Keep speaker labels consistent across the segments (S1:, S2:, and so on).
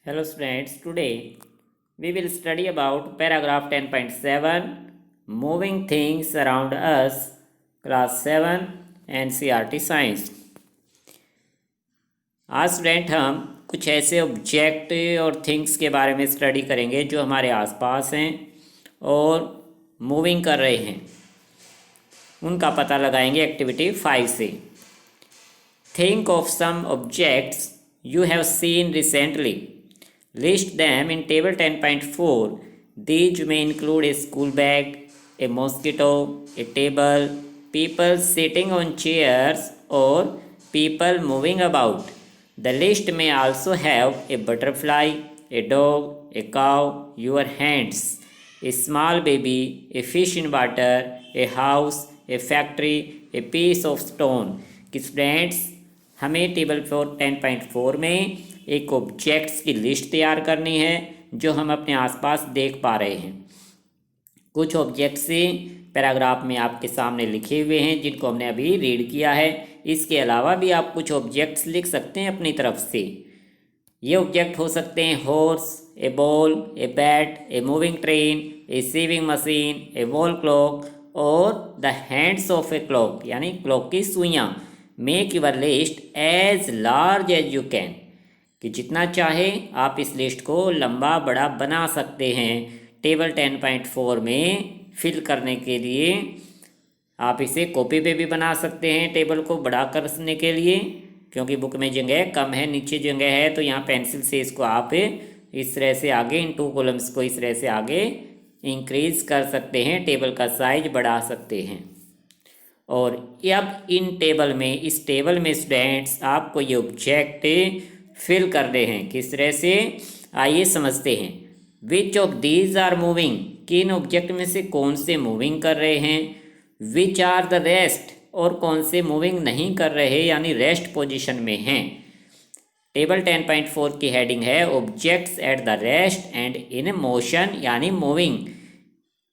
S1: Hello students, today we will study about paragraph 10.7 Moving Things Around Us, class 7 NCERT Science। आज student हम कुछ ऐसे object और things के बारे में स्टडी करेंगे जो हमारे आसपास हैं और मूविंग कर रहे हैं। उनका पता लगाएंगे एक्टिविटी 5 से। Think of some objects you have seen recently. List them in table 10.4. These may include a school bag, a mosquito, a table, people sitting on chairs, or people moving about. The list may also have a butterfly, a dog, a cow, your hands, a small baby, a fish in water, a house, a factory, a piece of stone. Students हमें table 10.4 में एक objects की list तैयार करनी है जो हम अपने आसपास देख पा रहे हैं। कुछ ऑब्जेक्ट्स पैराग्राफ में आपके सामने लिखे हुए हैं जिनको हमने अभी रीड किया है। इसके अलावा भी आप कुछ ऑब्जेक्ट्स लिख सकते हैं अपनी तरफ से। ये ऑब्जेक्ट हो सकते हैं horse, a ball, a bat, a moving train, a sewing machine, a wall clock और the hands of a clock, यानी क्लॉक की सुइयाँ। Make your list as large as you can, कि जितना चाहे आप इस लिस्ट को लंबा बड़ा बना सकते हैं। टेबल 10.4 में फिल करने के लिए आप इसे कॉपी पे भी बना सकते हैं टेबल को बड़ा करने के लिए, क्योंकि बुक में जगह कम है, नीचे जगह है, तो यहाँ पेंसिल से इसको आप इस तरह से आगे इन 2 कॉलम्स को इस तरह से आगे इंक्रीज कर सकते हैं, टेबल का साइज बढ़ा सकते हैं। और अब इन टेबल में, इस टेबल में स्टूडेंट्स आपको ये ऑब्जेक्ट फिल करने हैं। किस तरह से, आइए समझते हैं। Which of these are moving, किन ऑब्जेक्ट में से कौन से मूविंग कर रहे हैं। विच आर द रेस्ट, और कौन से मूविंग नहीं कर रहे यानी रेस्ट पोजीशन में हैं। टेबल 10.4 की हेडिंग है objects at the rest and in motion, यानी मूविंग।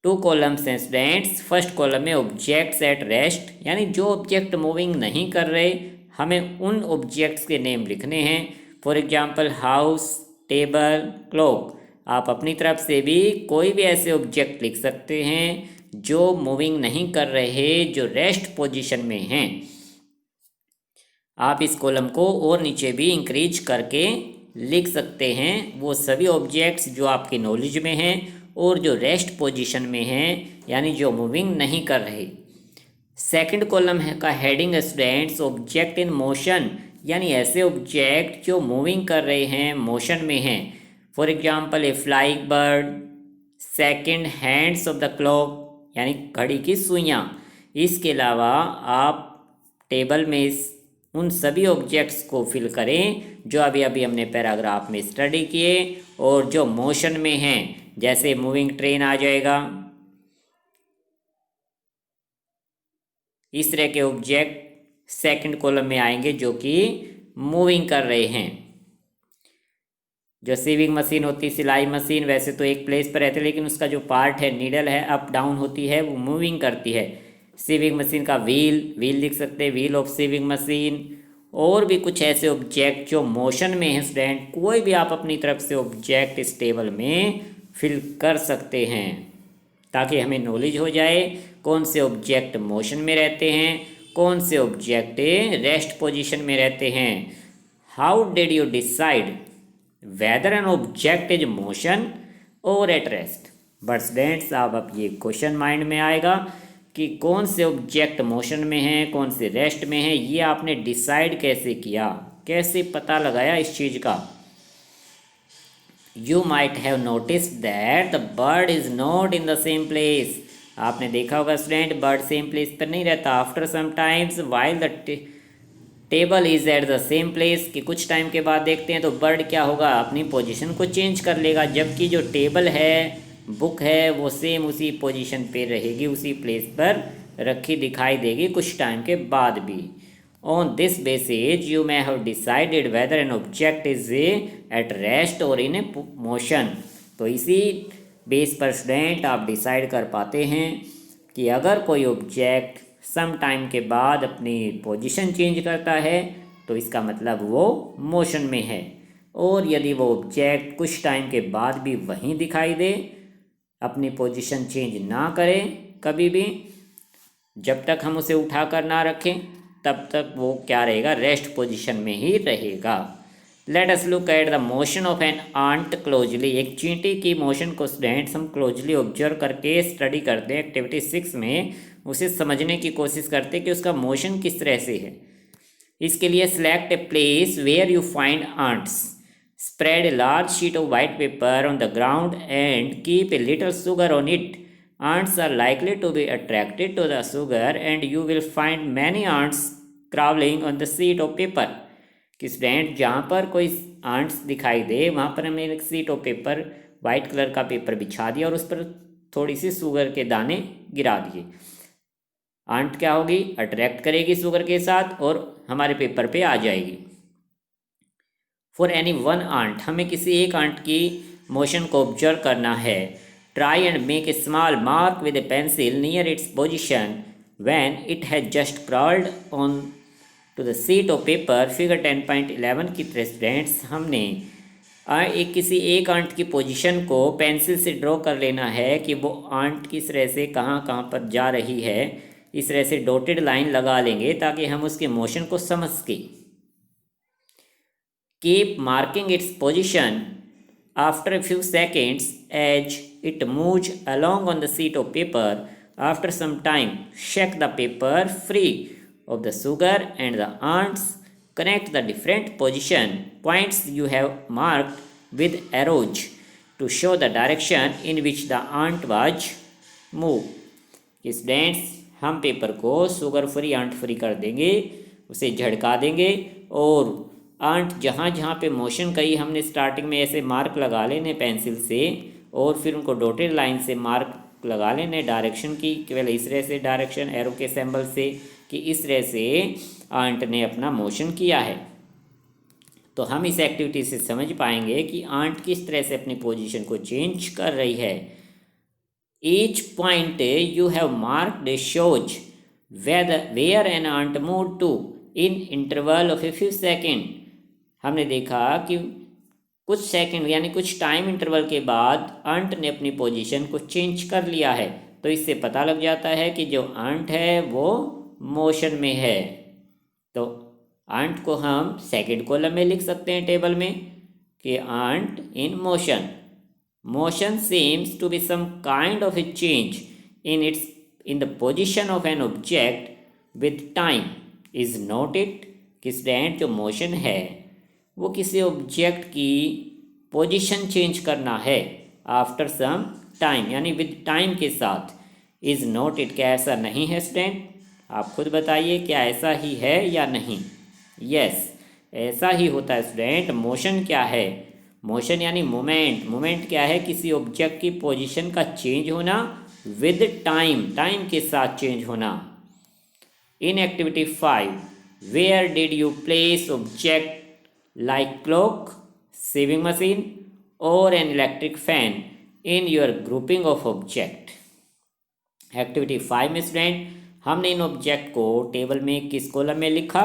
S1: 2 कॉलम्स हैं स्टूडेंट्स। फर्स्ट कॉलम में ऑब्जेक्ट्स एट रेस्ट, यानी जो ऑब्जेक्ट मूविंग नहीं कर रहे, हमें उन ऑब्जेक्ट्स के नेम लिखने हैं। For example house, table, clock. आप अपनी तरफ से भी कोई भी ऐसे ऑब्जेक्ट लिख सकते हैं जो मूविंग नहीं कर रहे, जो रेस्ट पोजीशन में हैं। आप इस कॉलम को और नीचे भी इंक्रीज करके लिख सकते हैं वो सभी ऑब्जेक्ट्स जो आपकी नॉलेज में हैं और जो रेस्ट पोजीशन में हैं, यानी जो मूविंग नहीं कर रहे। सेकंड कॉलम का heading students object in motion, यानी ऐसे ऑब्जेक्ट जो मूविंग कर रहे हैं, मोशन में हैं। For example A flying bird, second hands of the clock, यानी घड़ी की सुइयाँ। इसके अलावा आप टेबल में उन सभी ऑब्जेक्ट्स को फिल करें जो अभी अभी हमने पैराग्राफ में स्टडी किए और जो मोशन में हैं, जैसे मूविंग ट्रेन आ जाएगा। इस तरह के ऑब्जेक्ट सेकंड कॉलम में आएंगे जो कि मूविंग कर रहे हैं। जो सीविंग मशीन होती है, सिलाई मशीन, वैसे तो एक प्लेस पर रहती है, लेकिन उसका जो पार्ट है, नीडल है, अप डाउन होती है, वो मूविंग करती है। सीविंग मशीन का व्हील लिख सकते हैं, व्हील ऑफ सीविंग मशीन। और भी कुछ ऐसे ऑब्जेक्ट जो मोशन में हैं स्टूडेंट, कोई भी आप अपनी तरफ से ऑब्जेक्ट इस टेबल में फिल कर सकते हैं ताकि हमें नॉलेज हो जाए कौन से ऑब्जेक्ट मोशन में रहते हैं, कौन से ऑब्जेक्ट रेस्ट पोजीशन में रहते हैं। How did you decide whether an object is motion और एट रेस्ट। बट स्टूडेंट्स अब ये क्वेश्चन माइंड में आएगा कि कौन से ऑब्जेक्ट मोशन में हैं, कौन से रेस्ट में हैं, ये आपने डिसाइड कैसे किया, कैसे पता लगाया इस चीज़ का। You might have notice that the bird is not in the same place. आपने देखा होगा स्टूडेंट, बर्ड सेम प्लेस पर नहीं रहता। After some times while the table is at the same place, कि कुछ टाइम के बाद देखते हैं तो बर्ड क्या होगा, अपनी पोजीशन को चेंज कर लेगा, जबकि जो टेबल है, बुक है, वो सेम उसी पोजीशन पे रहेगी, उसी प्लेस पर रखी दिखाई देगी कुछ टाइम के बाद भी। On this basis you may have decided whether an object is at rest or in a motion। तो इसी बेस पर स्टूडेंट आप डिसाइड कर पाते हैं कि अगर कोई ऑब्जेक्ट सम टाइम के बाद अपनी पोजीशन चेंज करता है तो इसका मतलब वो मोशन में है। और यदि वो ऑब्जेक्ट कुछ टाइम के बाद भी वहीं दिखाई दे, अपनी पोजीशन चेंज ना करें कभी भी, जब तक हम उसे उठा कर ना रखें तब तक वो क्या रहेगा, रेस्ट पोजीशन में ही रहेगा। Let us look at the motion of an ant closely. एक चींटी की मोशन को स्टूडेंट्स हम क्लोजली ऑब्जर्व करके स्टडी करते हैं। एक्टिविटी 6 में उसे समझने की कोशिश करते हैं कि उसका मोशन किस तरह से है। इसके लिए select a place where you find ants, spread a large sheet of white paper on the ground and keep a little sugar on it. Ants are likely to be attracted to the sugar and you will find many ants crawling on the sheet of paper। कि student जहाँ पर कोई ants दिखाई दे वहाँ पर हमने एक sheet of paper, white colour का पेपर बिछा दिया और उस पर थोड़ी सी शुगर के दाने गिरा दिए। आंट क्या होगी, अट्रैक्ट करेगी शुगर के साथ और हमारे पेपर पे आ जाएगी। फॉर एनी वन आंट, हमें किसी एक आंट की मोशन को ऑब्जर्व करना है। Try and make a small mark with a pencil near its position when it has just crawled on to the sheet of paper। Figure 10.11 की तरह students हमने किसी एक आंट की पोजीशन को पेंसिल से ड्रॉ कर लेना है कि वो आंट किस तरह से कहाँ कहाँ पर जा रही है। इस तरह से डॉटेड लाइन लगा लेंगे ताकि हम उसके मोशन को समझ सकें। Keep marking its position after a few seconds as it moves along on the sheet of paper। After some time, shake the paper free of the sugar and the ants connect the different position points you have marked with arrows to show the direction in which the ant was moved। Students, हम paper को sugar free aunt free कर देंगे, उसे झड़का देंगे और aunt जहाँ जहाँ पे मोशन करी हमने स्टार्टिंग में ऐसे मार्क लगा लेने पेंसिल से और फिर उनको डॉटेड लाइन से मार्क लगा लेने डायरेक्शन की, केवल इस तरह से डायरेक्शन एरो के सिंबल से कि इस तरह से आंट ने अपना मोशन किया है। तो हम इस एक्टिविटी से समझ पाएंगे कि आंट किस तरह से अपनी पोजीशन को चेंज कर रही है। Each point you have marked shows where an ant move to in interval of a few second. हमने देखा कि कुछ सेकंड यानी कुछ टाइम इंटरवल के बाद आंट ने अपनी पोजीशन को चेंज कर लिया है। तो इससे पता लग जाता है कि जो आंट है वो मोशन में है। तो आंट को हम सेकंड कॉलम में लिख सकते हैं टेबल में कि ant in motion. Motion seems to be some kind of a change in the position of an object with time is noted. कि स्टूडेंट जो मोशन है वो किसी ऑब्जेक्ट की पोजीशन चेंज करना है आफ्टर सम टाइम यानी विद टाइम के साथ। इज़ नोटेड, क्या ऐसा नहीं है स्टूडेंट? आप खुद बताइए क्या ऐसा ही है या नहीं। यस, ऐसा ही होता है स्टूडेंट। मोशन क्या है? मोशन यानी मोमेंट। मोमेंट क्या है? किसी ऑब्जेक्ट की पोजीशन का चेंज होना विद टाइम, टाइम के साथ चेंज होना। In activity 5 where did you place object like clock, sewing machine or an electric fan in your grouping of object। Activity 5 में स्टूडेंट हमने इन ऑब्जेक्ट को टेबल में किस कॉलम में लिखा?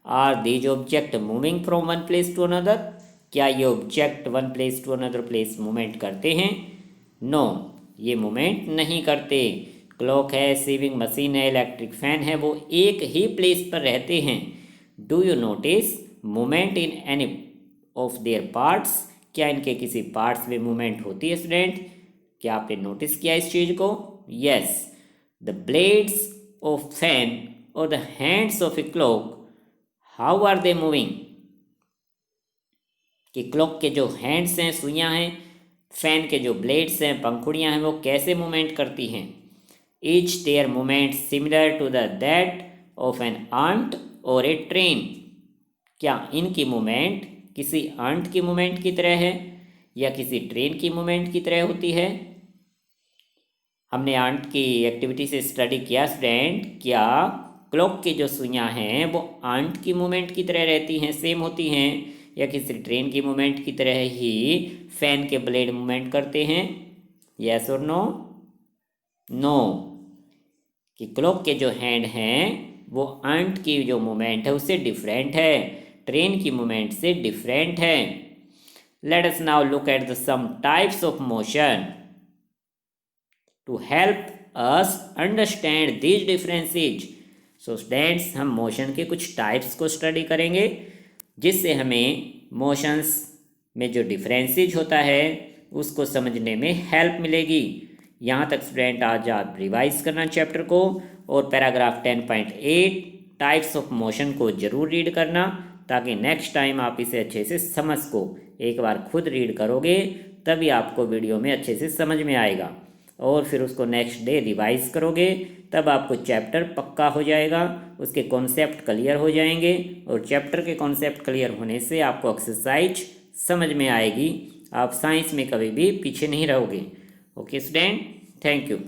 S1: Are these object moving from one place to another? क्या ये object one place to another place movement करते हैं? नो, ये मूवमेंट नहीं करते। क्लॉक है, सीविंग मशीन है, इलेक्ट्रिक फैन है, वो एक ही प्लेस पर रहते हैं। Do you notice movement in any of their parts? क्या इनके किसी पार्ट्स में मूवमेंट होती है स्टूडेंट? क्या आपने नोटिस किया इस चीज़ को? Yes, the blades of fan और the hands of a clock, how are they moving? कि क्लॉक के जो हैंड्स हैं, सुइयाँ हैं, फैन के जो ब्लेड्स हैं, पंखुड़ियाँ हैं, वो कैसे मूवमेंट करती हैं? Each their movement similar to the that of an ant और ए ट्रेन? क्या इनकी मूवमेंट किसी आंट की मूवमेंट की तरह है या किसी ट्रेन की मूवमेंट की तरह होती है? हमने आंट की एक्टिविटी से स्टडी किया स्टूडेंट, क्या क्लॉक की जो सुइयाँ हैं वो आंट की मूवमेंट की तरह रहती हैं, सेम होती हैं, या किसी ट्रेन की मूवमेंट की तरह ही फैन के ब्लेड मूवमेंट करते हैं? यस और नो? नो। कि क्लॉक के जो हैंड हैं वो आंट की जो मूवमेंट है उससे डिफरेंट है, ट्रेन की मूवमेंट से डिफरेंट है। Let us now look at some types of motion to help us understand these differences. So students, हम मोशन के कुछ टाइप्स को स्टडी करेंगे जिससे हमें मोशंस में जो डिफरेंसेज होता है उसको समझने में हेल्प मिलेगी। यहाँ तक स्टूडेंट आज आप रिवाइज करना चैप्टर को, और पैराग्राफ 10.8 टाइप्स ऑफ मोशन को ज़रूर रीड करना, ताकि नेक्स्ट टाइम आप इसे अच्छे से समझ को एक बार खुद रीड करोगे तभी आपको वीडियो में अच्छे से समझ में आएगा, और फिर उसको नेक्स्ट डे रिवाइज करोगे तब आपको चैप्टर पक्का हो जाएगा, उसके कॉन्सेप्ट क्लियर हो जाएंगे, और चैप्टर के कॉन्सेप्ट क्लियर होने से आपको एक्सरसाइज समझ में आएगी। आप साइंस में कभी भी पीछे नहीं रहोगे। Okay student, thank you.